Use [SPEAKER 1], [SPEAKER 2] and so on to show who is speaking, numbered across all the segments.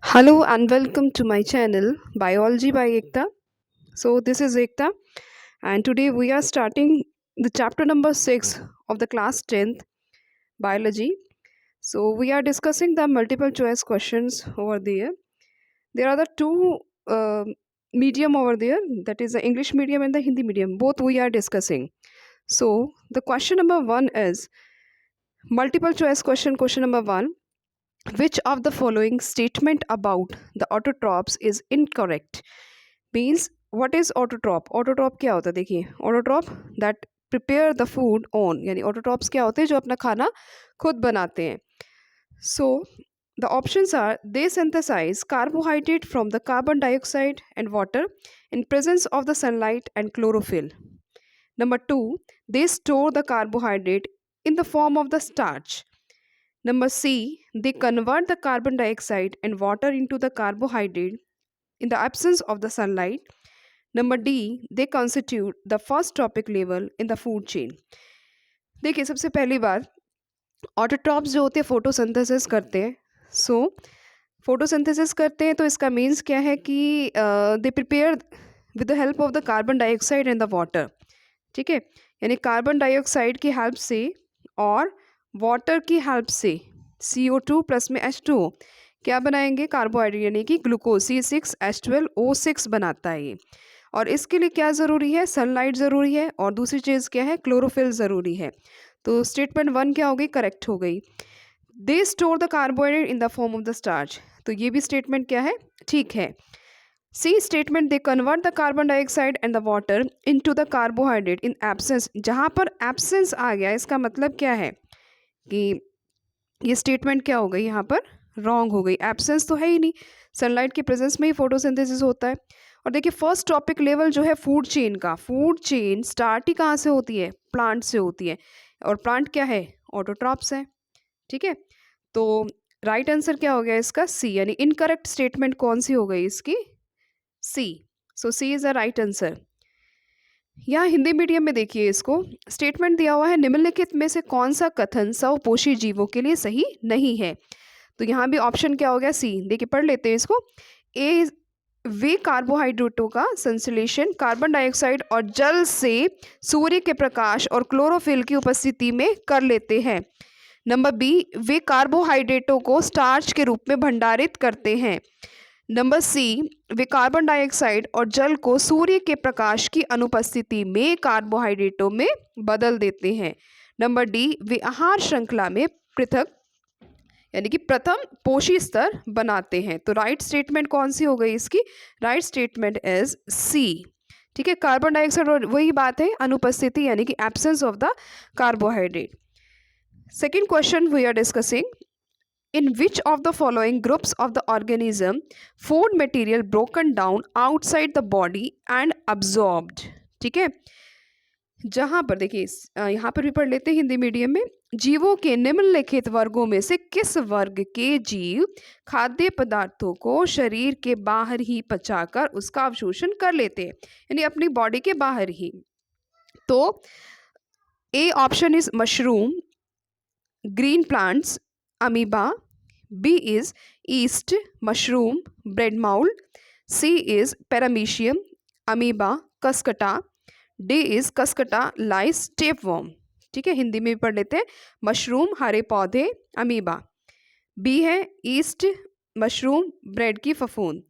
[SPEAKER 1] Hello and welcome to my channel Biology by Ekta. So this is Ekta and today we are starting the chapter number 6 of the class 10th biology. So we are discussing the multiple choice questions over there. There are the two medium over there, that is the English medium and the Hindi medium. Both we are discussing. So the question number 1 is multiple choice question number 1. Which of the following statement about the autotrophs is incorrect? Means what is autotroph? Autotroph क्या होता है? देखिए, autotroph that prepare the food on, यानी autotrophs क्या होते हैं? जो अपना खाना खुद बनाते हैं. So the options are: they synthesize carbohydrate from the carbon dioxide and water in presence of the sunlight and chlorophyll. Number 2, they store the carbohydrate in the form of the starch. Number C, they convert the carbon dioxide and water into the carbohydrate in the absence of the sunlight. Number D, they constitute the first trophic level in the food chain. देखिए, सबसे पहली बात, autotrophs जो होते हैं photosynthesis करते हैं. सो photosynthesis करते हैं तो इसका मीन्स क्या है कि they prepare with the help of the carbon dioxide and the water. ठीक है, यानी कार्बन डाइऑक्साइड की हेल्प से और वाटर की हेल्प से CO2 प्लस में H2O क्या बनाएंगे? कार्बोहाइड्रेट, यानी कि ग्लूकोज C6H12O6 बनाता है ये. और इसके लिए क्या ज़रूरी है? सनलाइट ज़रूरी है और दूसरी चीज़ क्या है? क्लोरोफिल ज़रूरी है. तो स्टेटमेंट 1 क्या हो गई? करेक्ट हो गई. They store the carbohydrate in the form of the starch, तो ये भी स्टेटमेंट क्या है? ठीक है. C statement, they convert the carbon dioxide and the water into the carbohydrate in absence. जहाँ पर एब्सेंस आ गया इसका मतलब क्या है कि ये स्टेटमेंट क्या हो गई? यहाँ पर रॉन्ग हो गई. एब्सेंस तो है ही नहीं, सनलाइट के प्रेजेंस में ही फोटोसिंथेसिस होता है. और देखिए, फर्स्ट टॉपिक लेवल जो है फूड चेन का, फूड चेन स्टार्ट ही कहाँ से होती है? प्लांट से होती है. और प्लांट क्या है? ऑटोट्रॉप्स है. ठीक है, तो राइट आंसर क्या हो गया इसका? सी. यानी इनकरेक्ट स्टेटमेंट कौन सी हो गई इसकी? सी. सो सी इज द राइट आंसर. यहाँ हिंदी मीडियम में देखिए, इसको स्टेटमेंट दिया हुआ है, निम्नलिखित में से कौन सा कथन स्वपोषी जीवों के लिए सही नहीं है? तो यहाँ भी ऑप्शन क्या हो गया? सी. देखिए, पढ़ लेते हैं इसको. ए, वे कार्बोहाइड्रेटों का संश्लेषण कार्बन डाइऑक्साइड और जल से सूर्य के प्रकाश और क्लोरोफिल की उपस्थिति में कर लेते हैं. नंबर बी, वे कार्बोहाइड्रेटों को स्टार्च के रूप में भंडारित करते हैं. नंबर सी, वे कार्बन डाइऑक्साइड और जल को सूर्य के प्रकाश की अनुपस्थिति में कार्बोहाइड्रेटों में बदल देते हैं. नंबर डी, वे आहार श्रृंखला में पृथक, यानी कि प्रथम पोषी स्तर बनाते हैं. तो राइट स्टेटमेंट कौन सी हो गई इसकी? Right statement is C. ठीक है, कार्बन डाइऑक्साइड और वही बात है, अनुपस्थिति यानी कि absence of the carbohydrate. Second question we are discussing, in which of the following groups of the organism food material broken down outside the body and absorbed. ठीक है, जहाँ पर देखिए, यहाँ पर भी पढ़ लेते हैं हिंदी मीडियम में. जीवों के निम्नलिखित वर्गों में से किस वर्ग के जीव खाद्य पदार्थों को शरीर के बाहर ही पचाकर उसका अवशोषण कर लेते हैं, यानी अपनी बॉडी के बाहर ही? तो A option is mushroom, green plants, amoeba. B is yeast, mushroom, bread mold. C is paramecium, amoeba, cascata. D is cascata, lice, tapeworm. ठीक है, हिंदी में भी पढ़ लेते हैं. मशरूम, हरे पौधे, अमीबा. बी है ईस्ट, मशरूम, ब्रेड की फफूंद.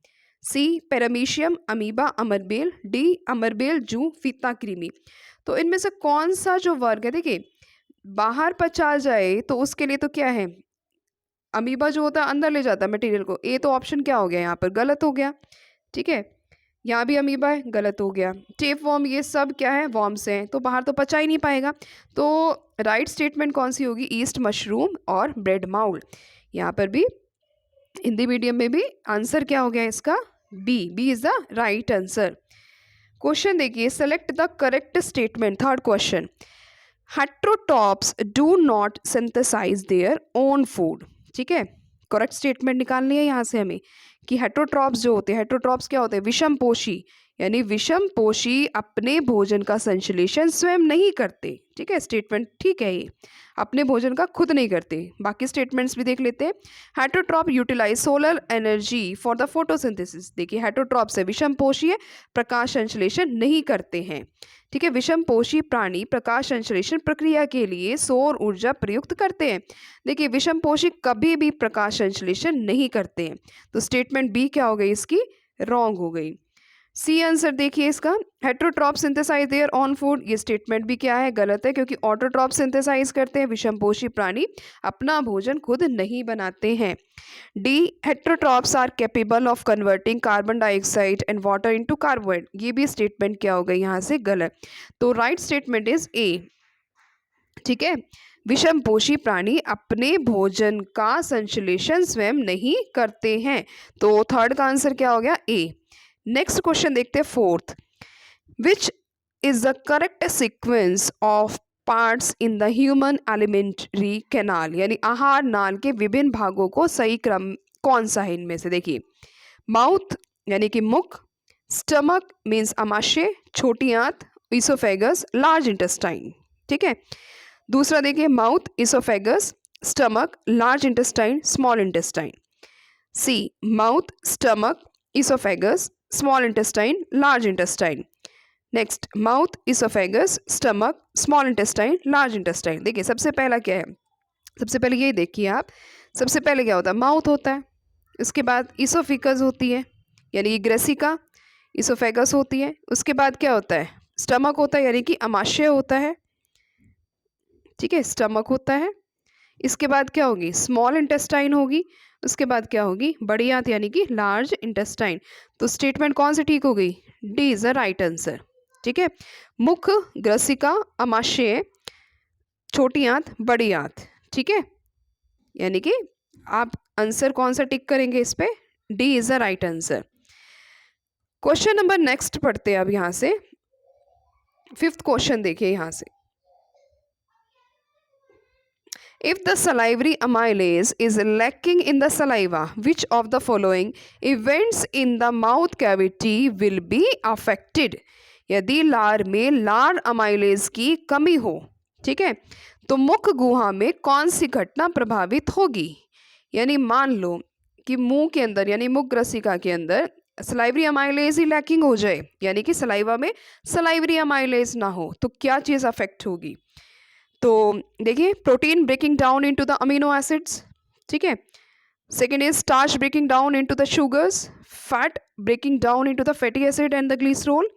[SPEAKER 1] सी पैरामीशियम, अमीबा, अमरबेल. डी अमरबेल, जू, फीता कृमि. तो इनमें से कौन सा जो वर्ग है, देखिए, बाहर पचा जाए तो उसके लिए तो क्या है? अमीबा जो होता है अंदर ले जाता है मटेरियल को. ए तो ऑप्शन क्या हो गया? यहाँ पर गलत हो गया. ठीक है, यहाँ भी अमीबा है, गलत हो गया. टेप वॉर्म, ये सब क्या है? वॉर्म्स हैं, तो बाहर तो पचा ही नहीं पाएगा. तो राइट स्टेटमेंट कौन सी होगी? ईस्ट, मशरूम और ब्रेड माउल्ड. यहाँ पर भी हिंदी मीडियम में भी आंसर क्या हो गया इसका? B. B is the right answer. Question देखिए, select the correct statement. Third question, heterotrophs do not synthesize their own food. ठीक है, करेक्ट स्टेटमेंट निकालनी है यहाँ से हमें कि हेट्रोट्रॉप्स जो होते हैं, हेट्रोट्रॉप्स क्या होते हैं? विषम पोषी, यानी विषम पोषी अपने भोजन का संश्लेषण स्वयं नहीं करते। ठीक है, स्टेटमेंट ठीक है, ये अपने भोजन का खुद नहीं करते। बाकी स्टेटमेंट्स भी देख लेते हैं। Heterotroph utilize solar energy for the photosynthesis. देखिए हेटरोट्रॉप से विषम पोषी प्रकाश संश्लेषण नहीं करते हैं। ठीक है, विषम पोषी प्राणी प्रकाश संश्लेषण प्रक्रिया के लिए सौर ऊर्जा प्रयुक्त करते हैं। देखिए विषम पोषी कभी भी प्रकाश संश्लेषण नहीं करते हैं, तो स्टेटमेंट बी क्या हो गई इसकी, रॉन्ग हो गई। सी आंसर देखिए इसका, हेटरोट्रॉप सिंथेसाइज देयर ऑन फूड, ये स्टेटमेंट भी क्या है, गलत है, क्योंकि ऑटोट्रॉप सिंथेसाइज करते हैं, विषमपोषी प्राणी अपना भोजन खुद नहीं बनाते हैं। D, heterotrophs are capable of converting carbon dioxide and water into carbohydrate, ये भी स्टेटमेंट क्या हो गई यहाँ से गलत। तो राइट स्टेटमेंट इज ए। ठीक है, विषमपोषी प्राणी अपने भोजन का संश्लेषण स्वयं नहीं करते हैं, तो थर्ड का आंसर क्या हो गया, ए। नेक्स्ट क्वेश्चन देखते हैं fourth, which is the correct sequence of parts in the human alimentary canal, यानी आहार नाल के विभिन्न भागों को सही क्रम कौन सा है इनमें से। देखिए माउथ यानी कि मुख, स्टमक मीन्स अमाशय, छोटी आंत, इसोफेगस, लार्ज इंटेस्टाइन। ठीक है, दूसरा देखिए mouth, oesophagus, stomach, large intestine, small intestine. C, mouth, stomach, oesophagus, small intestine, large intestine. Next mouth, oesophagus, stomach, small intestine, large intestine. देखिए सबसे पहला क्या है, सबसे पहले ये देखिए आप, सबसे पहले क्या होता है, माउथ होता है, उसके बाद इसोफिकस होती है यानी ग्रेसिका, इसोफेगस होती है, उसके बाद क्या होता है, स्टमक होता है यानी कि अमाशय होता है। ठीक है, स्टमक होता है, इसके बाद क्या होगी, स्मॉल इंटेस्टाइन होगी, उसके बाद क्या होगी, बड़ी आंत यानी कि लार्ज इंटेस्टाइन। तो स्टेटमेंट कौन सी ठीक हो गई, D is the right answer. ठीक है, मुख, ग्रसिका, अमाशय, छोटी आंत, बड़ी आंत। ठीक है, यानी कि आप आंसर कौन सा टिक करेंगे इस पे, D is the right answer. Question number next पढ़ते हैं अब यहां से, फिफ्थ क्वेश्चन देखिए यहां से, if the salivary amylase is lacking in the saliva, which of the following events in the mouth cavity will be affected? यदि लार में लार अमाइलेज की कमी हो, ठीक है, तो मुख गुहा में कौन सी घटना प्रभावित होगी। यानी मान लो कि मुंह के अंदर यानी मुख ग्रसिका के अंदर सलाइवरी अमाइलेज ही लैकिंग हो जाए, यानी कि सलाइवा में सलाइवरी अमाइलेज ना हो, तो क्या चीज़ अफेक्ट होगी। तो देखिए protein breaking down into the amino acids, ठीक है, second is starch breaking down into the sugars, fat breaking down into the fatty acid and the glycerol,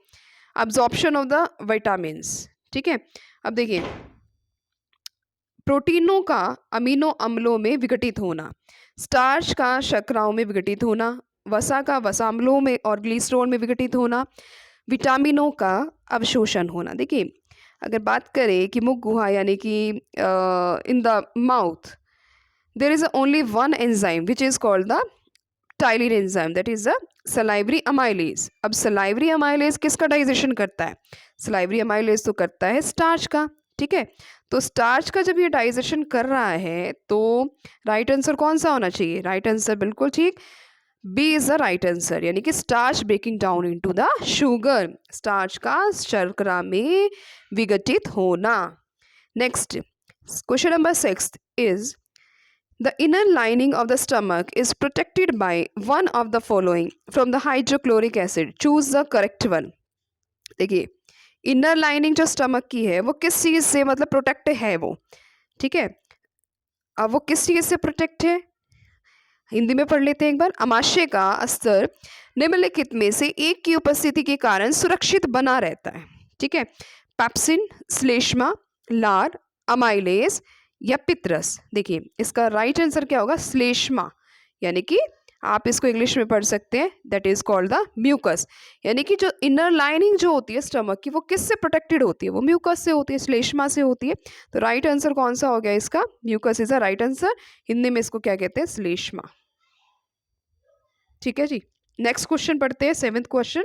[SPEAKER 1] absorption of the vitamins. ठीक है, अब देखिए प्रोटीनों का अमीनो अम्लों में विघटित होना, स्टार्च का शर्कराओं में विघटित होना, वसा का वसाम्लों में और ग्लिसरॉल में विघटित होना, विटामिनों का अवशोषण होना। देखिए अगर बात करें कि मुख गुहा यानी कि in the mouth there is only one enzyme which is called the ptyalin enzyme, that is the salivary amylase. अब सलाइवरी अमाइलेज किसका डाइजेशन करता है, सलाइवरी अमाइलेज तो करता है स्टार्च का। ठीक है, तो स्टार्च का जब ये डाइजेशन कर रहा है तो राइट आंसर कौन सा होना चाहिए, राइट आंसर बिल्कुल ठीक, B is the right answer, यानी कि starch breaking down into the sugar, starch का शर्करा में विघटित होना। Next question number 6 is the inner lining of the stomach is protected by one of the following from the hydrochloric acid, choose the correct one. देखिए inner lining जो stomach की है वो किस चीज़ से मतलब प्रोटेक्ट है वो, ठीक है, अब वो किस चीज़ से प्रोटेक्ट है, हिंदी में पढ़ लेते हैं एक बार। अमाशय का स्तर निम्नलिखित में से एक की उपस्थिति के कारण सुरक्षित बना रहता है। ठीक है, पैप्सिन, श्लेष्मा, लार, अमाइलेज या पित्रस। देखिए इसका राइट आंसर क्या होगा, श्लेष्मा, यानी कि आप इसको इंग्लिश में पढ़ सकते हैं, that is called the mucus. यानी कि जो इनर लाइनिंग जो होती है स्टमक की वो किससे प्रोटेक्टेड होती है, वो म्यूकस से होती है, श्लेष्मा से होती है। तो राइट आंसर कौन सा हो गया इसका, mucus is the right answer, Hindi में इसको क्या कहते हैं, श्लेष्मा। ठीक है जी, नेक्स्ट क्वेश्चन पढ़ते हैं, 7th question,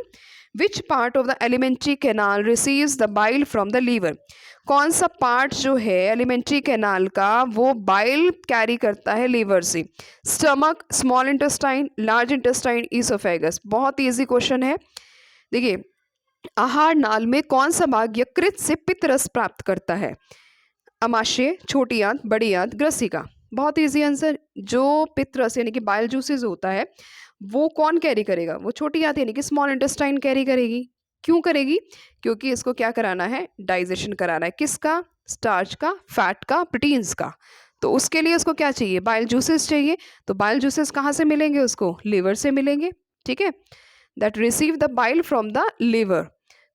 [SPEAKER 1] which part of the alimentary canal receives the bile from the liver. कौन सा पार्ट जो है एलिमेंट्री कैनाल का वो बाइल कैरी करता है लीवर से, stomach, small intestine, large intestine, oesophagus. बहुत ईजी क्वेश्चन है, देखिए, आहार नाल में कौन सा भाग यकृत से पित्त रस प्राप्त करता है? अमाशय, छोटी आंत, बड़ी आंत, ग्रसिका। बहुत इजी आंसर। जो पित्त रस यानी कि बाइल जूसेस होता है वो कौन कैरी करेगा? वो छोटी आंत यानी कि स्मॉल इंटेस्टाइन कैरी करेगी। क्यों करेगी? क्योंकि इसको क्या कराना है? डाइजेशन कराना है। किसका? स्टार्च का, फैट का, प्रोटीन्स का। तो उसके लिए उसको क्या चाहिए? बाइल जूसेस चाहिए। तो बाइल जूसेस कहाँ से मिलेंगे उसको? लिवर से मिलेंगे। ठीक है, that receive the bile from the liver.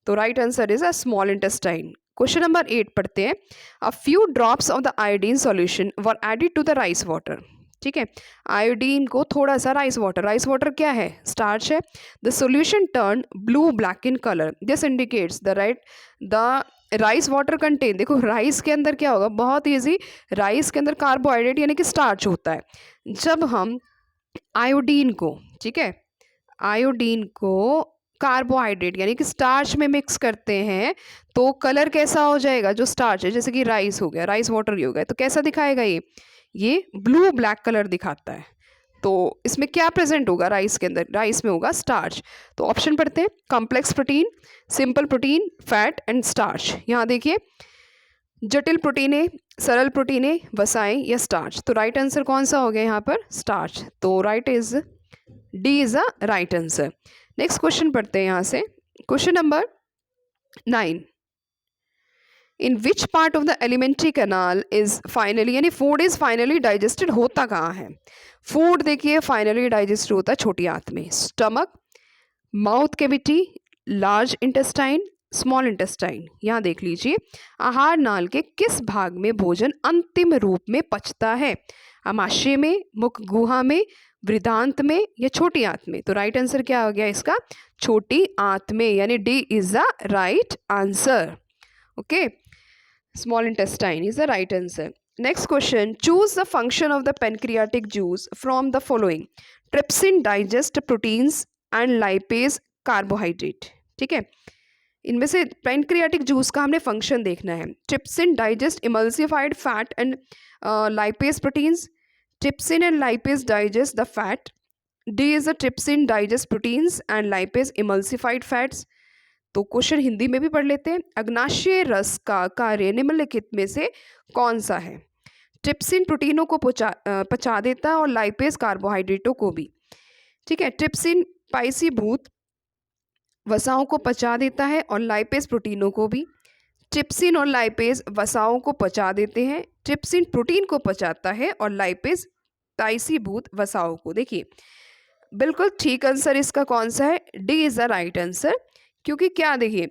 [SPEAKER 1] तो right answer is a small intestine. Question number 8 पढ़ते हैं। A few drops of the iodine solution were added to the rice water. ठीक है, आयोडीन को थोड़ा सा राइस वाटर क्या है? स्टार्च है। The solution turn blue black in colour, this indicates the rice water contain. देखो राइस के अंदर क्या होगा? बहुत ईजी, राइस के अंदर कार्बोहाइड्रेट यानी कि स्टार्च होता है। जब हम आयोडीन को, ठीक है, आयोडीन को कार्बोहाइड्रेट यानी कि स्टार्च में मिक्स करते हैं तो कलर कैसा हो जाएगा? जो स्टार्च है, जैसे कि राइस हो गया, राइस वाटर हो गया, तो कैसा दिखाएगा? ये ब्लू ब्लैक कलर दिखाता है। तो इसमें क्या प्रेजेंट होगा? राइस के अंदर, राइस में होगा स्टार्च। तो ऑप्शन पढ़ते हैं। Complex protein, simple protein, fat and starch. यहाँ देखिए, जटिल प्रोटीनें, सरल प्रोटीनें, वसाएं या स्टार्च। तो राइट आंसर कौन सा हो गया यहाँ पर? स्टार्च। तो right is D is a right answer. Next question पढ़ते हैं यहाँ से। Question number 9। In which part of the alimentary canal is finally, यानी फूड इज फाइनली डाइजेस्टेड होता कहाँ है? फूड देखिए फाइनली डाइजेस्ट होता है छोटी आंत में। Stomach, mouth cavity, large intestine, small intestine. यहाँ देख लीजिए, आहार नाल के किस भाग में भोजन अंतिम रूप में पचता है? अमाशय में, मुख गुहा में, वृद्धांत में या छोटी आंत में? तो राइट आंसर क्या हो गया इसका? छोटी आंत में, यानी D is the right answer. Okay, small intestine is the right answer. Next question, choose the function of the pancreatic juice from the following. Trypsin digest proteins and lipase carbohydrate. ठीक है, इनमें से पेनक्रियाटिक जूस का हमने function देखना है। Trypsin digest emulsified fat and lipase proteins. Trypsin and lipase digest the fat. D is the trypsin digest proteins and lipase emulsified fats. तो question Hindi में भी पढ़ लेते हैं। अग्नाशय रस का कार्य निम्नलिखित में से कौन सा है? ट्रिप्सिन प्रोटीनों को पचा देता है और लाइपेज कार्बोहाइड्रेटों को भी। ठीक है, ट्रिप्सिन पाइसीभूत वसाओं को पचा देता है और लाइपेज प्रोटीनों को भी। ट्रिप्सिन और लाइपेज वसाओं को पचा देते हैं, ट्रिप्सिन प्रोटीन को पचाता है और लाइपेज पाइसीभूत वसाओं को। देखिए बिल्कुल ठीक आंसर इसका कौन सा है? D is the right answer. क्योंकि क्या, देखिए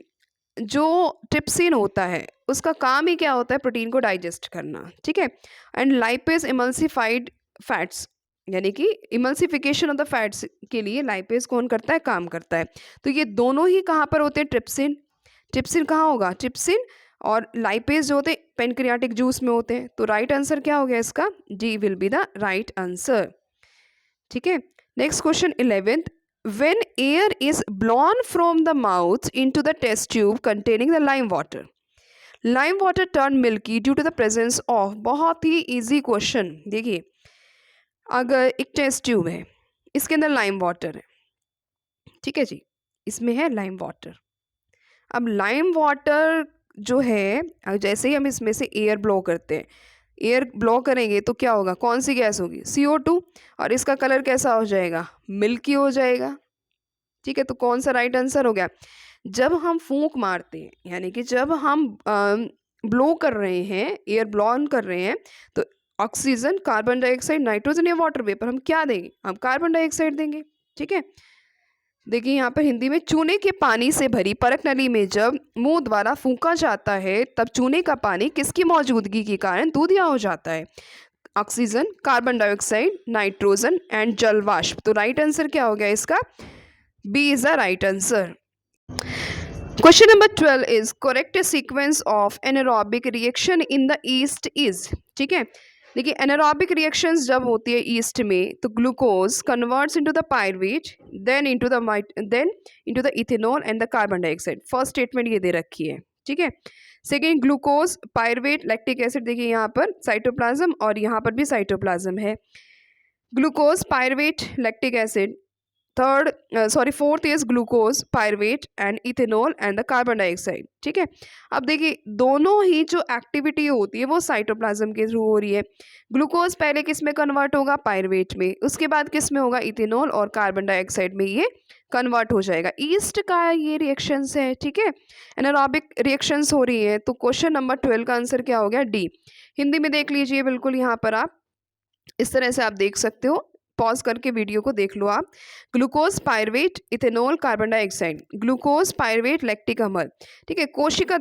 [SPEAKER 1] जो ट्रिप्सिन होता है उसका काम ही क्या होता है? प्रोटीन को डाइजेस्ट करना। ठीक है, एंड लाइपेज इमल्सिफाइड फैट्स, यानी कि इमल्सिफिकेशन ऑफ द फैट्स के लिए लाइपेज कौन करता है? काम करता है। तो ये दोनों ही कहाँ पर होते हैं? ट्रिप्सिन। ट्रिप्सिन कहाँ होगा? ट्रिप्सिन और लाइपेज जो होते हैं पेनक्रियाटिक जूस में होते हैं। तो राइट आंसर क्या हो गया इसका? D will be the right answer. ठीक है, next question 11th। When air is blown from the mouth into the test tube containing the lime water turn milky due to the presence of, बहुत ही easy question। देखिए अगर एक test tube है, इसके अंदर lime water है, ठीक है जी, इसमें है लाइम वाटर। अब लाइम वाटर जो है, जैसे ही हम इसमें से एयर ब्लो करते हैं, एयर ब्लो करेंगे तो क्या होगा? कौन सी गैस होगी? CO2। और इसका कलर कैसा हो जाएगा? मिल्की हो जाएगा। ठीक है, तो कौन सा राइट आंसर हो गया? जब हम फूंक मारते हैं, यानी कि जब हम ब्लो कर रहे हैं, एयर ब्लोन कर रहे हैं, तो ऑक्सीजन, कार्बन डाइऑक्साइड, नाइट्रोजन या वाटर वेपर, हम क्या देंगे? हम कार्बन डाइऑक्साइड देंगे। ठीक है, देखिए यहाँ पर हिंदी में, चूने के पानी से भरी परख नली में जब मुंह द्वारा फूंका जाता है तब चूने का पानी किसकी मौजूदगी के कारण दूधिया हो जाता है? Oxygen, carbon dioxide, nitrogen and जल वाष्प। तो राइट आंसर क्या हो गया इसका? B is the right answer. Question number 12 is correct sequence of anaerobic reaction in the yeast is. ठीक है, देखिए एनारोबिक रिएक्शंस जब होती है ईस्ट में, तो glucose converts into the pyruvate, then into the ethanol and the carbon dioxide. First statement ये दे रखी है। ठीक है, second glucose, pyruvate, lactic acid. देखिए यहाँ पर साइटोप्लाज्म और यहाँ पर भी साइटोप्लाज्म है। Glucose, pyruvate, lactic acid fourth is glucose, pyruvate and ethanol and the carbon dioxide. ठीक है, अब देखिए दोनों ही जो एक्टिविटी होती है वो साइटोप्लाज्म के थ्रू हो रही है। ग्लूकोज पहले किस में कन्वर्ट होगा, पायरवेट में, उसके बाद किस में होगा, इथेनॉल, और कार्बन डाइऑक्साइड में ये कन्वर्ट हो जाएगा। ईस्ट का ये रिएक्शंस है। ठीक है, एनारोबिक रिएक्शंस हो रही है। तो क्वेश्चन नंबर 12 का आंसर क्या हो गया, डी। हिंदी में देख लीजिए, बिल्कुल यहाँ पर आप इस तरह से आप देख सकते हो, पॉज करके वीडियो को देख लो आप। Glucose, pyruvate, ethanol, carbon dioxide. Glucose, pyruvate, lactic अम्ल। ठीक है, कोशिका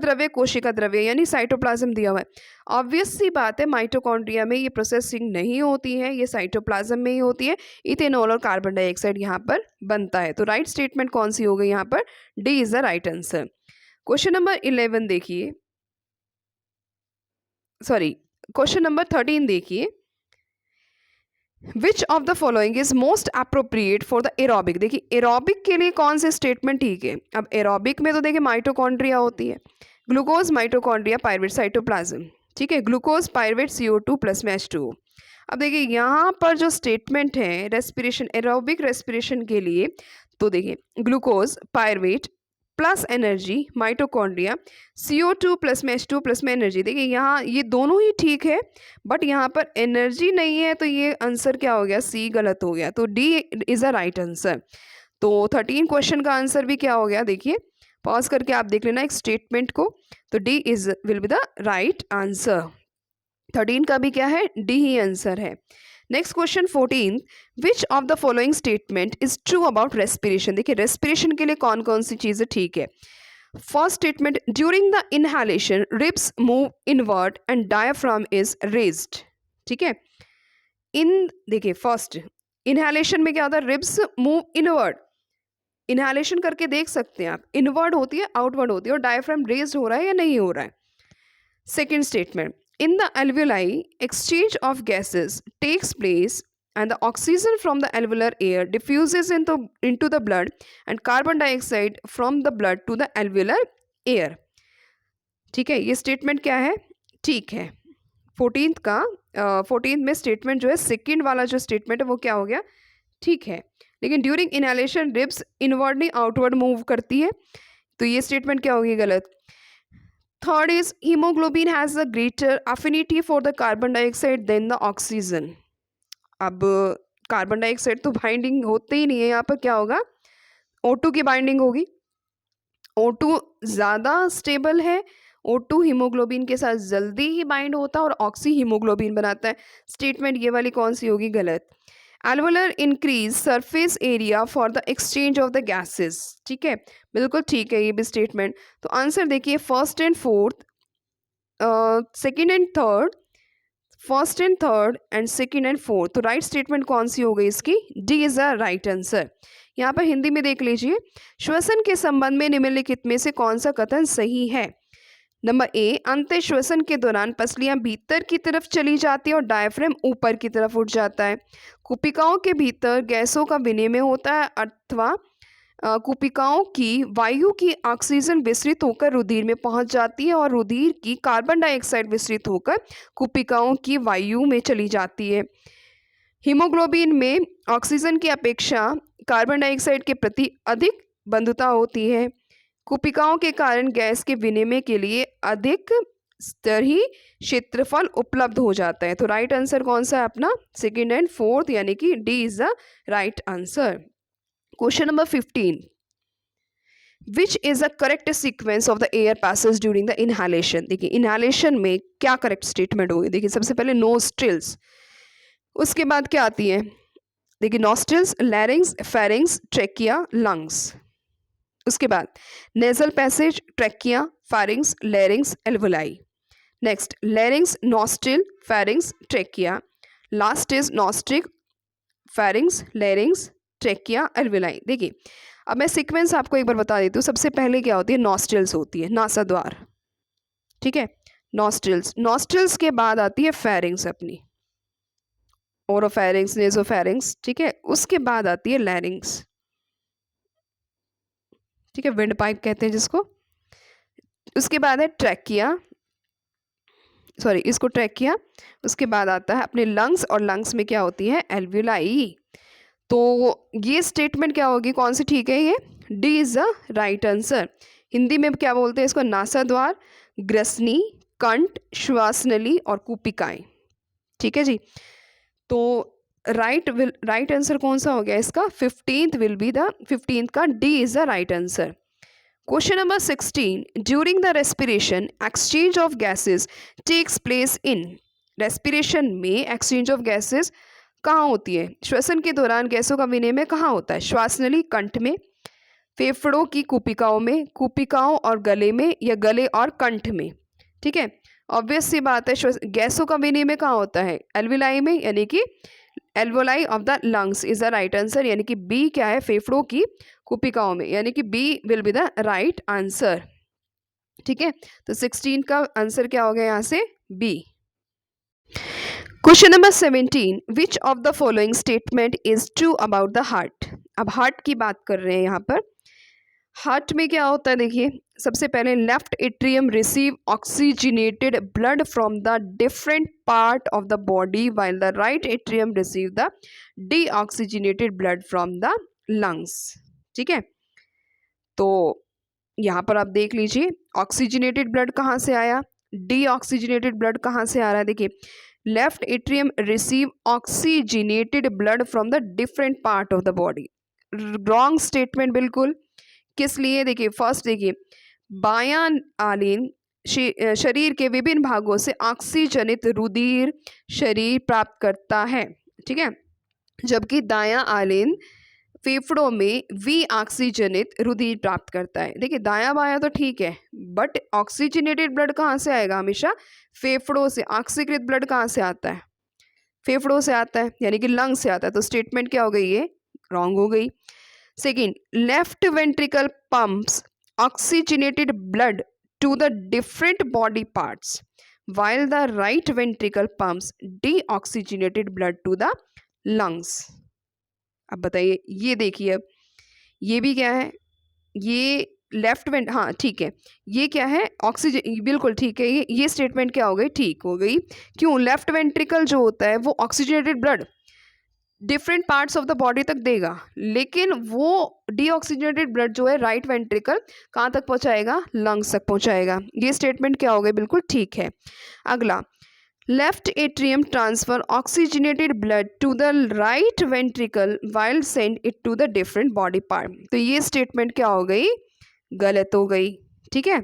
[SPEAKER 1] द्रव्य यानी साइटोप्लाज्म दिया हुआ है। ऑब्वियस सी बात है, माइटोकॉन्ड्रिया में ये प्रोसेसिंग नहीं होती है, ये साइटोप्लाज्म में ही होती है। इथेनॉल और कार्बन डाइऑक्साइड यहाँ पर बनता है। तो राइट स्टेटमेंट कौन सी हो गई यहाँ पर, D is the right answer. Question number 11 देखिए, सॉरी क्वेश्चन नंबर 13 देखिए। विच of the following is most appropriate for the aerobic. देखिए एरोबिक के लिए कौन से स्टेटमेंट ठीक है। अब एरोबिक में तो देखिए माइटोकॉन्ड्रिया होती है, ग्लूकोज, माइटोकॉन्ड्रिया, पायरवेट, साइटोप्लाज्म। ठीक है, ग्लूकोज, पायरवेट, CO2 प्लस में H2O। अब देखिए यहाँ पर जो स्टेटमेंट है रेस्पिरेशन, एरोबिक रेस्पिरेशन के लिए, तो देखिए glucose, pyruvate plus energy, mitochondria, CO2 plus में H2 प्लस में एनर्जी। देखिए यहाँ ये दोनों ही ठीक है, बट यहाँ पर एनर्जी नहीं है, तो ये आंसर क्या हो गया, सी गलत हो गया। तो D is a right answer. तो 13 क्वेश्चन का आंसर भी क्या हो गया, देखिए पॉज करके आप देख लेना एक स्टेटमेंट को। तो D is will be the right answer. 13 का भी क्या है, डी ही आंसर है। Next question 14, which of the following statement is true about respiration. देखिए रेस्पिरेशन के लिए कौन कौन सी चीज़ें ठीक है। First statement, during the inhalation ribs move inward and diaphragm is raised. ठीक है, देखिए फर्स्ट इनहेलेशन में क्या होता है, रिब्स मूव इनवर्ड, इनहेलेशन करके देख सकते हैं आप, इनवर्ड होती है, आउटवर्ड होती है, और डायफ्राम रेज्ड हो रहा है या नहीं हो रहा है। Second statement, in the alveoli, exchange of gases takes place and the oxygen from the alveolar air diffuses into the blood and carbon dioxide from the blood to the alveolar air। ठीक है, ये statement क्या है, ठीक है। 14th में statement जो है, सेकेंड वाला जो स्टेटमेंट है वो क्या हो गया, ठीक है। लेकिन ड्यूरिंग इनहेलेशन रिब्स इनवर्ड नहीं आउटवर्ड मूव करती है, तो ये स्टेटमेंट क्या होगी, गलत। Third is hemoglobin has a greater affinity for the carbon dioxide than the oxygen। अब कार्बन डाइऑक्साइड तो बाइंडिंग होते ही नहीं है, यहाँ पर क्या होगा, O2 की बाइंडिंग होगी। O2 ज़्यादा स्टेबल है, O2 हीमोग्लोबिन के साथ जल्दी ही बाइंड होता है और ऑक्सी हीमोग्लोबिन बनाता है। स्टेटमेंट ये वाली कौन सी होगी, गलत। Alveolar increase surface area for the exchange of the gases. ठीक है, बिल्कुल ठीक है ये भी स्टेटमेंट। तो आंसर देखिए first and fourth, second and third, first and third and second and fourth. तो राइट स्टेटमेंट कौन सी हो गई इसकी, D is the right answer. यहाँ पर हिंदी में देख लीजिए, श्वसन के संबंध में निम्नलिखित में से कौन सा कथन सही है। नंबर ए, अंत श्वसन के दौरान पसलियां भीतर की तरफ चली जाती है और डायफ्राम ऊपर की तरफ उठ जाता है। कुपिकाओं के भीतर गैसों का विनिमय होता है, अथवा कुपिकाओं की वायु की ऑक्सीजन विसरित होकर रुधिर में पहुंच जाती है और रुधिर की कार्बन डाइऑक्साइड विसरित होकर कुपिकाओं की वायु में चली जाती है। हीमोग्लोबिन में ऑक्सीजन की अपेक्षा कार्बन डाइऑक्साइड के प्रति अधिक बंधुता होती है। कुपिकाओं के कारण गैस के विनिमय के लिए अधिक स्तरीय क्षेत्रफल उपलब्ध हो जाता है। तो राइट आंसर कौन सा है अपना, सेकेंड एंड फोर्थ, यानी कि D is the right answer. Question number 15, which is the correct sequence of the air passes during the inhalation. देखिए इनहेलेशन में क्या करेक्ट स्टेटमेंट होगी, देखिए सबसे पहले नोस्ट्रिल्स, उसके बाद क्या आती है, देखिए nostrils, larynx, pharynx, trachea, lungs. उसके बाद nasal passage, trachea, pharynx, larynx, alveoli. Next larynx, nostril, pharynx, trachea. Last is nostril, pharynx, larynx, trachea, alveoli. देखिए अब मैं सीक्वेंस आपको एक बार बता देती हूँ। सबसे पहले क्या होती है, नॉस्ट्रिल्स होती है, नासाद्वार। ठीक है, नॉस्ट्रिल्स, नॉस्ट्रिल्स के बाद आती है फेरिंग्स अपनी, ओरोफेरिंग्स, नेजोफेरिंग्स। ठीक है, उसके बाद आती है लैरिंग्स। ठीक है, विंड पाइप कहते हैं जिसको। उसके बाद है ट्रैकिया, सॉरी इसको ट्रैकिया। उसके बाद आता है अपने लंग्स, और लंग्स में क्या होती है, एल्वुलाई। तो ये स्टेटमेंट क्या होगी, कौन सी ठीक है ये? D is the right answer. Hindi में क्या बोलते हैं इसको? नासाद्वार, ग्रसनी, कंठ, श्वास नली और कुपिकाएं। ठीक है जी। तो राइट आंसर कौन सा हो गया इसका? 15th will be the 15th का D is the right answer. Question number 16, during the respiration exchange of gases takes place in. Respiration में एक्सचेंज ऑफ गैसेस कहाँ होती है? श्वसन के दौरान गैसों का विनिमय कहाँ होता है? श्वास नली, कंठ में, फेफड़ों की कुपिकाओं में, कुपिकाओं और गले में, या गले और कंठ में। ठीक है, ऑब्वियस सी बात है, गैसों का विनिमय कहाँ होता है? एल्विलाई में, यानी कि alveoli of the lungs is the right answer, यानी कि बी क्या है? फेफड़ों की कुपिकाओं में, यानी कि B will be the right answer. ठीक है, तो 16 का आंसर क्या हो गया यहाँ से? B. Question number 17, which of the following statement is true about the heart. अब हार्ट की बात कर रहे हैं यहाँ पर। हार्ट में क्या होता है देखिए, सबसे पहले left atrium receive oxygenated blood from the different part of the body while the right atrium receive the deoxygenated blood from the lungs. ठीक है, तो यहाँ पर आप देख लीजिए ऑक्सीजनेटेड ब्लड कहाँ से आया, डीऑक्सीजनेटेड ब्लड कहाँ से आ रहा है। देखिए, left atrium receive oxygenated blood from the different part of the body. Wrong statement बिल्कुल। किस लिए? देखिए फर्स्ट देखिए, बायां आलिन शरीर के विभिन्न भागों से ऑक्सीजनित रुधिर शरीर प्राप्त करता है। ठीक है, जबकि दायां आलिन फेफड़ों में वी ऑक्सीजनित रुधिर प्राप्त करता है। देखिए दायां बायां तो ठीक है, बट ऑक्सीजनेटेड ब्लड कहाँ से आएगा? हमेशा फेफड़ों से। ऑक्सीकृत ब्लड कहाँ से आता है? फेफड़ों से आता है, यानी कि लंग से आता है। तो स्टेटमेंट क्या हो गई? ये रॉन्ग हो गई। Second, left ventricle pumps oxygenated blood to the different body parts while the right ventricle pumps deoxygenated blood to the lungs। अब बताइए, ये देखिए, अब ये भी क्या है? ये लेफ्ट वेंट, हाँ ठीक है, ये क्या है? ऑक्सीजन, बिल्कुल ठीक है। ये स्टेटमेंट क्या हो गई? ठीक हो गई। क्यों? लेफ्ट वेंट्रिकल जो होता है वो oxygenated blood different parts of the body तक देगा, लेकिन वो डीऑक्सीजनेटेड ब्लड जो है राइट वेंट्रिकल कहाँ तक पहुँचाएगा? लंग्स तक पहुँचाएगा। ये स्टेटमेंट क्या हो गई? बिल्कुल ठीक है। अगला, left atrium transfer oxygenated blood to the right ventricle while send it to the different body part. तो ये स्टेटमेंट क्या हो गई? गलत हो गई। ठीक है,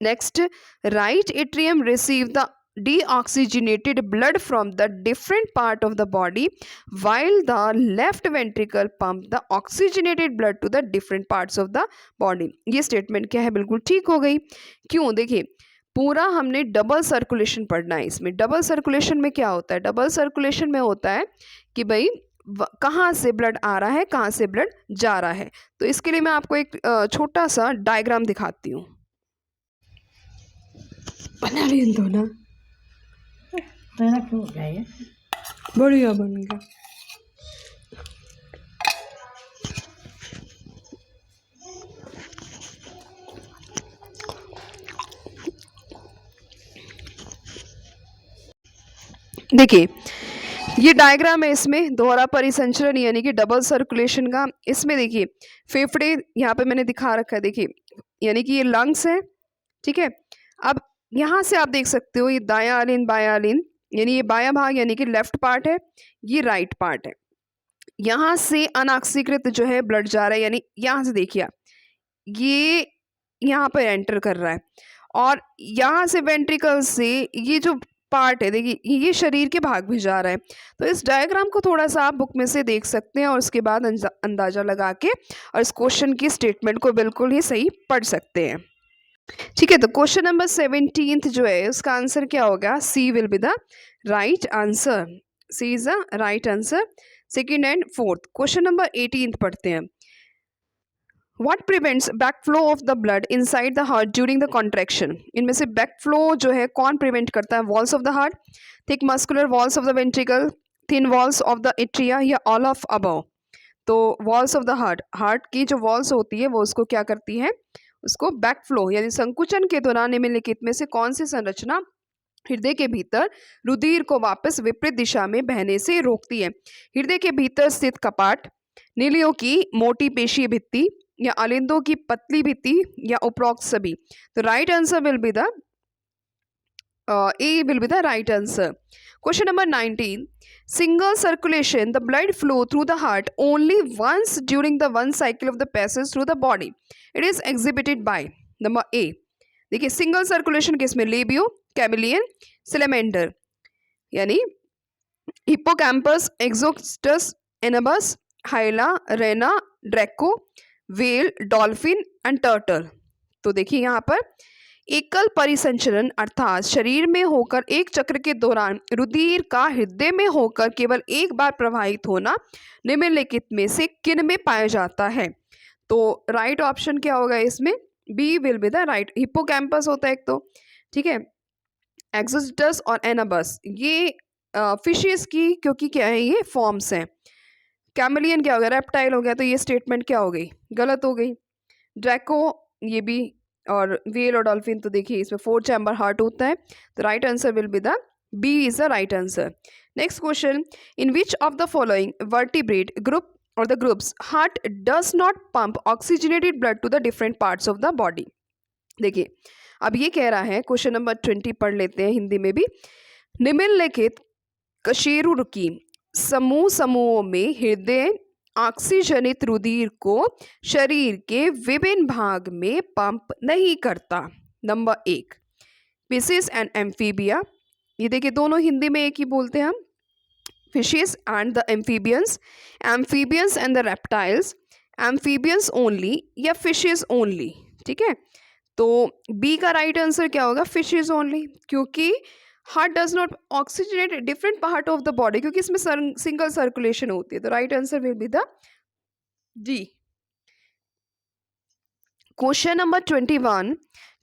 [SPEAKER 1] next, right atrium receive the deoxygenated blood from the different part of the body while the left ventricle pump the oxygenated blood to the different parts of the body। ये स्टेटमेंट क्या है? बिल्कुल ठीक हो गई। क्यों? देखिए, पूरा हमने डबल सर्कुलेशन पढ़ना है इसमें। डबल सर्कुलेशन में क्या होता है? डबल सर्कुलेशन में होता है कि भाई कहाँ से ब्लड आ रहा है, कहाँ से ब्लड जा रहा है। तो इसके लिए मैं आपको एक छोटा सा डायग्राम दिखाती हूँ। बना ली तो ना, बढ़िया बन गया। देखिए, ये डायग्राम है, इसमें दोहरा परिसंचरण यानी कि डबल सर्कुलेशन का। इसमें देखिए फेफड़े यहाँ पे मैंने दिखा रखा है, देखिए, यानी कि ये लंग्स है। ठीक है, अब यहाँ से आप देख सकते हो ये दायां आलिन बायां आलिन, यानी ये बायां भाग यानी कि लेफ्ट पार्ट है, ये राइट पार्ट है। यहाँ से अनऑक्सीकृत जो है ब्लड जा रहा है, यानी यहाँ से देखिए आप, ये यहाँ पर एंटर कर रहा है, और यहाँ से वेंट्रिकल से ये जो पार्ट है देखिए ये शरीर के भाग भी जा रहा है। तो इस डायग्राम को थोड़ा सा आप बुक में से देख सकते हैं और उसके बाद अंदाजा लगा के और इस क्वेश्चन की स्टेटमेंट को बिल्कुल ही सही पढ़ सकते हैं। ठीक है, तो क्वेश्चन नंबर 17 जो है उसका आंसर क्या होगा? C will be the right answer. C is the right answer. Second and fourth, question number 18 पढ़ते हैं। What prevents backflow of the blood inside the heart during the contraction? इनमें से backflow जो है कौन prevent करता है? Walls of the heart, thick muscular walls of the ventricle, thin walls of the atria, या all of above? तो walls of the heart, heart की जो walls होती है वो उसको क्या करती है? उसको backflow यानी संकुचन के दौरान निम्नलिखित में से कौन सी संरचना हृदय के भीतर रुधिर को वापस विपरीत दिशा में बहने से रोकती है। हृदय के भीतर स्थित कपाट, नीलियों की मोटी पेशीय भित्ति या अलिंदों की पतली भित्ति या उपरोक्त सभी। तो right answer will be the A will be the right answer. Question number 19. Single circulation, the blood flow through the heart only once during the one cycle of the passage through the body. It is exhibited by number A. देखिए single circulation किस में, labeo, chameleon, salamander, यानी hippocampus, exocoetus, anabas, hyla, rana, draco, whale, dolphin and turtle. तो देखिए यहाँ पर एकल परिसंचरण अर्थात शरीर में होकर एक चक्र के दौरान रुधिर का हृदय में होकर केवल एक बार प्रवाहित होना निम्नलिखित में से किन में पाया जाता है। तो राइट ऑप्शन क्या होगा इसमें, B will be the right. Hippocampus होता है एक तो, ठीक है, एक्सोस्टस और एनाबस ये फिशेस की, क्योंकि क्या है ये फॉर्म्स हैं। कैमिलियन क्या हो गया, रेप्टाइल हो गया, तो ये स्टेटमेंट क्या हो गई, गलत हो गई। ड्रैको ये भी, और व्हेल और डॉल्फिन तो देखिए इसमें 4 चैम्बर हार्ट होता है। तो right answer will be the B is the right answer. Next question, in which of the following vertebrate group और the groups heart does not pump oxygenated blood to the different parts of the body. देखिए अब ये कह रहा है, question number 20 पढ़ लेते हैं हिंदी में भी। निम्नलिखित कशेरुकी समूह समूहों में हृदय ऑक्सीजनित रुधिर को शरीर के विभिन्न भाग में पंप नहीं करता। Number 1 fishes and amphibia. ये देखिए दोनों हिंदी में एक ही बोलते हैं हम, fishes and the amphibians, amphibians and the reptiles, amphibians only या फिशेस ओनली। ठीक है, तो बी का राइट आंसर क्या होगा, फिशेस ओनली, क्योंकि heart does not oxygenate different part of the body, क्योंकि इसमें सिंगल सर्कुलेशन होती है। तो right answer will be the D. Question number 21,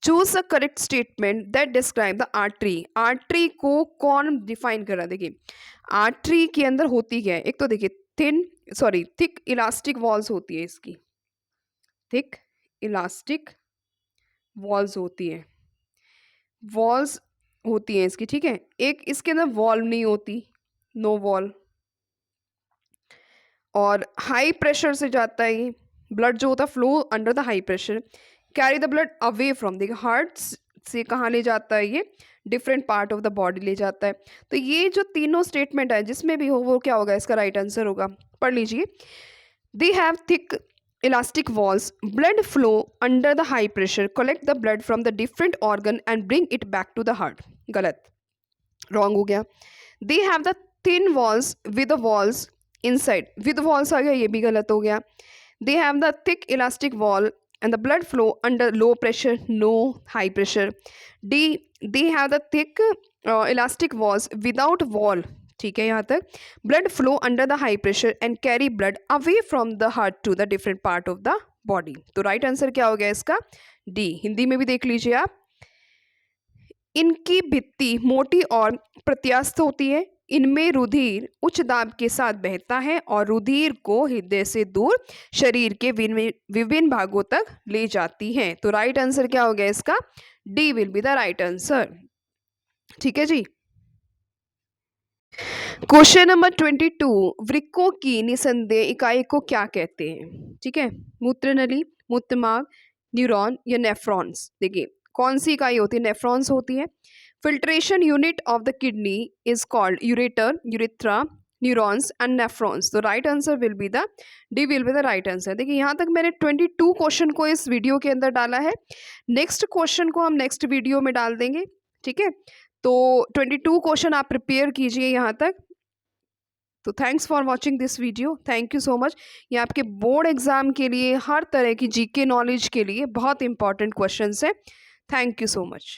[SPEAKER 1] choose the correct statement that describe the artery. Artery को कौन डिफाइन कर रहा है। देखिए आर्टरी के अंदर होती क्या है, एक तो देखिए थिक इलास्टिक वॉल्स होती है, इसकी थिक इलास्टिक वॉल्स होती है, वॉल्स होती है इसकी, ठीक है। एक इसके अंदर वॉल्व नहीं होती, नो वॉल्व, और हाई प्रेशर से जाता है ये ब्लड जो होता है, flow under the high pressure, carry the blood away from, देखिए हार्ट से कहाँ ले जाता है ये, different part of the body ले जाता है। तो ये जो तीनों स्टेटमेंट है जिसमें भी हो वो क्या होगा, इसका राइट आंसर होगा। पढ़ लीजिए, they have thick elastic walls, blood flow under the high pressure, collect the blood from the different organ and bring it back to the heart। गलत, wrong हो गया। they have the thin walls with the walls inside, with walls आ गया, ये भी गलत हो गया। they have the thick elastic wall and the blood flow under low pressure, no high pressure। D, they have the thick elastic walls without wall, ठीक है यहाँ तक, blood flow under the high pressure and carry blood away from the heart to the different part of the body. तो right answer क्या हो गया इसका, D. Hindi में भी देख लीजिए आप, इनकी भित्ति मोटी और प्रत्यास्थ होती है, इनमें रुधिर उच्च दाब के साथ बहता है और रुधिर को हृदय से दूर शरीर के विभिन्न भागों तक ले जाती है। तो राइट आंसर क्या हो गया इसका, D will be the right answer. ठीक है जी। क्वेश्चन नंबर 22, वृक्कों की निसंदेह इकाई को क्या कहते हैं। ठीक है, मूत्रनली, मूत्रमार्ग, न्यूरॉन या नेफ्रॉन्स। देखिए कौन सी इकाई होती है, नेफ्रॉन्स होती है। Filtration unit of the kidney is called ureter, urethra, neurons and nephrons. तो right answer will be the D will be the right answer. देखिए यहाँ तक मैंने 22 क्वेश्चन को इस वीडियो के अंदर डाला है, नेक्स्ट क्वेश्चन को हम नेक्स्ट वीडियो में डाल देंगे। ठीक है, तो 22 क्वेश्चन आप प्रिपेयर कीजिए यहाँ तक। तो thanks for watching this video, thank you so much. ये आपके बोर्ड एग्जाम के लिए, हर तरह की जीके नॉलेज के लिए बहुत इंपॉर्टेंट क्वेश्चंस है। Thank you so much.